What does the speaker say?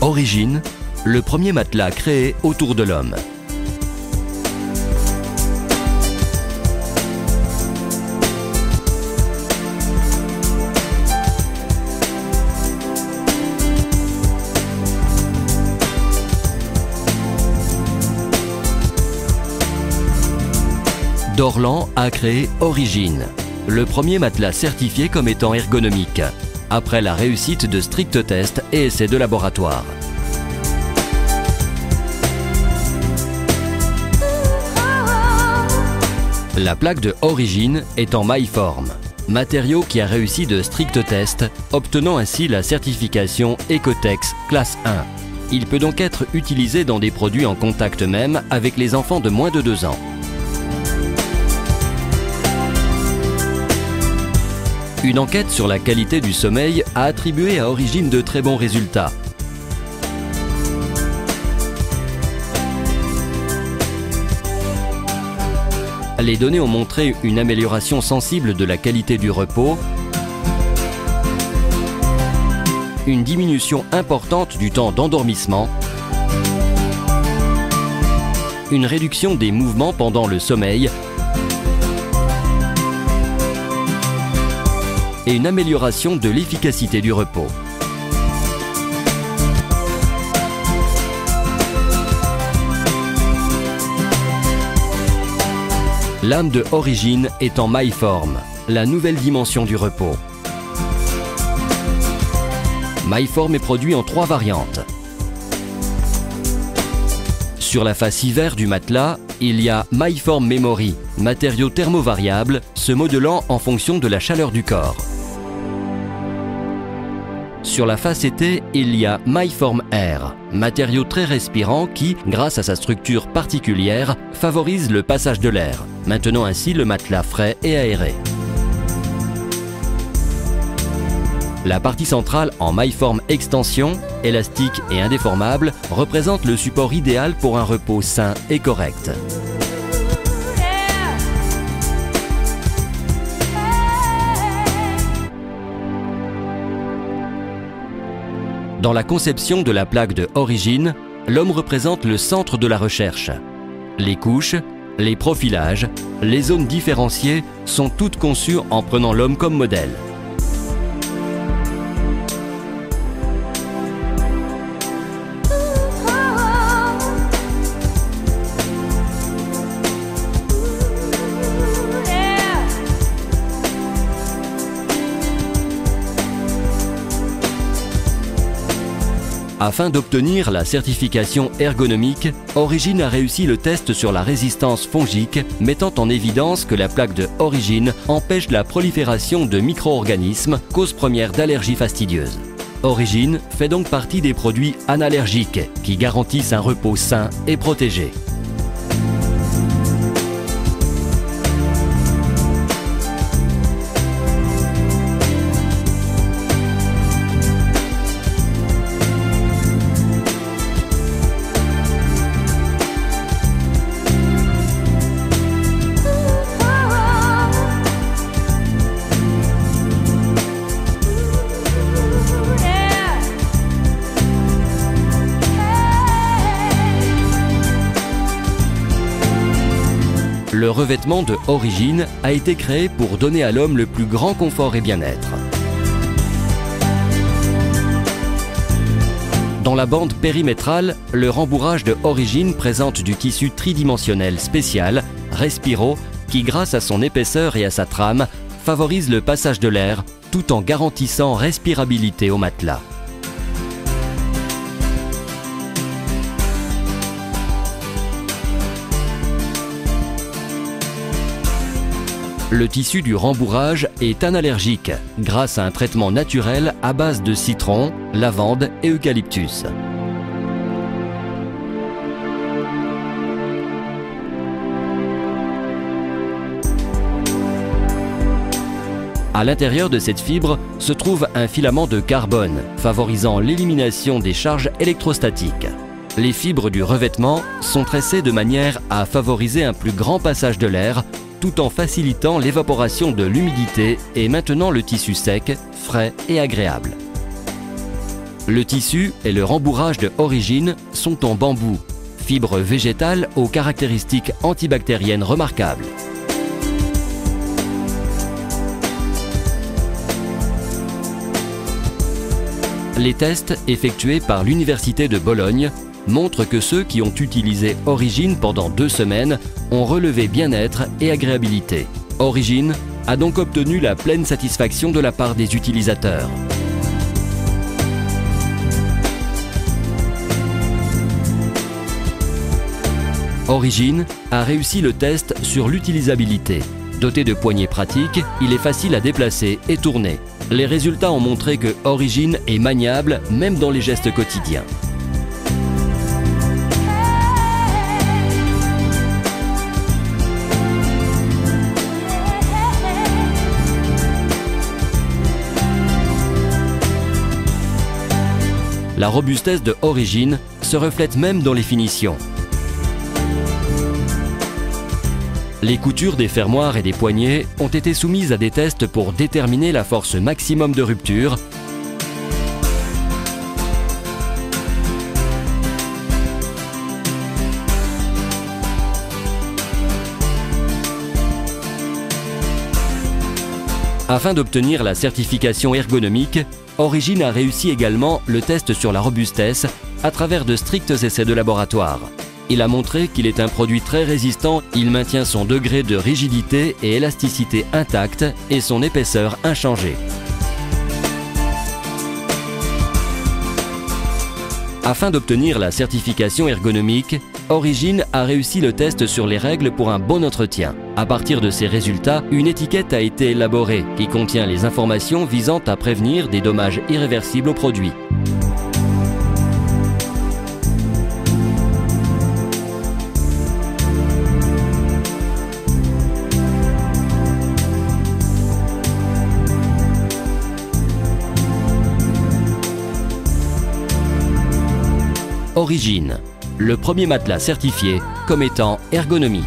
Origine, le premier matelas créé autour de l'homme. Dorland a créé Origine, le premier matelas certifié comme étant ergonomique, après la réussite de stricts tests et essais de laboratoire. La plaque de Origine est en maille-forme, matériau qui a réussi de stricts tests, obtenant ainsi la certification Ecotex classe 1. Il peut donc être utilisé dans des produits en contact même avec les enfants de moins de 2 ans. Une enquête sur la qualité du sommeil a attribué à Origine de très bons résultats. Les données ont montré une amélioration sensible de la qualité du repos, une diminution importante du temps d'endormissement, une réduction des mouvements pendant le sommeil et une amélioration de l'efficacité du repos. Lame de Origine est en maille-forme, la nouvelle dimension du repos. Maille-forme est produit en 3 variantes. Sur la face hiver du matelas, il y a maille-forme Memory, matériau thermovariable, se modelant en fonction de la chaleur du corps. Sur la face été, il y a maille-forme Air, matériau très respirant qui, grâce à sa structure particulière, favorise le passage de l'air, maintenant ainsi le matelas frais et aéré. La partie centrale en maille-forme extension, élastique et indéformable, représente le support idéal pour un repos sain et correct. Dans la conception de la plaque de Origine, l'homme représente le centre de la recherche. Les couches, les profilages, les zones différenciées sont toutes conçues en prenant l'homme comme modèle. Afin d'obtenir la certification ergonomique, Origine a réussi le test sur la résistance fongique, mettant en évidence que la plaque de Origine empêche la prolifération de micro-organismes, cause première d'allergies fastidieuses. Origine fait donc partie des produits analergiques qui garantissent un repos sain et protégé. Le revêtement de Origine a été créé pour donner à l'homme le plus grand confort et bien-être. Dans la bande périmétrale, le rembourrage de Origine présente du tissu tridimensionnel spécial, Respiro, qui grâce à son épaisseur et à sa trame, favorise le passage de l'air tout en garantissant respirabilité au matelas. Le tissu du rembourrage est analergique grâce à un traitement naturel à base de citron, lavande et eucalyptus. À l'intérieur de cette fibre se trouve un filament de carbone favorisant l'élimination des charges électrostatiques. Les fibres du revêtement sont tressées de manière à favoriser un plus grand passage de l'air tout en facilitant l'évaporation de l'humidité et maintenant le tissu sec, frais et agréable. Le tissu et le rembourrage de Origine sont en bambou, fibre végétale aux caractéristiques antibactériennes remarquables. Les tests effectués par l'Université de Bologne montrent que ceux qui ont utilisé Origine pendant 2 semaines ont relevé bien-être et agréabilité. Origine a donc obtenu la pleine satisfaction de la part des utilisateurs. Origine a réussi le test sur l'utilisabilité. Doté de poignées pratiques, il est facile à déplacer et tourner. Les résultats ont montré que Origine est maniable même dans les gestes quotidiens. La robustesse de Origine se reflète même dans les finitions. Les coutures des fermoirs et des poignées ont été soumises à des tests pour déterminer la force maximum de rupture Afin d'obtenir la certification ergonomique, Origine a réussi également le test sur la robustesse à travers de stricts essais de laboratoire. Il a montré qu'il est un produit très résistant, il maintient son degré de rigidité et élasticité intact et son épaisseur inchangée. Afin d'obtenir la certification ergonomique, Origine a réussi le test sur les règles pour un bon entretien. À partir de ces résultats, une étiquette a été élaborée qui contient les informations visant à prévenir des dommages irréversibles au produit. Origine, le premier matelas certifié comme étant ergonomique.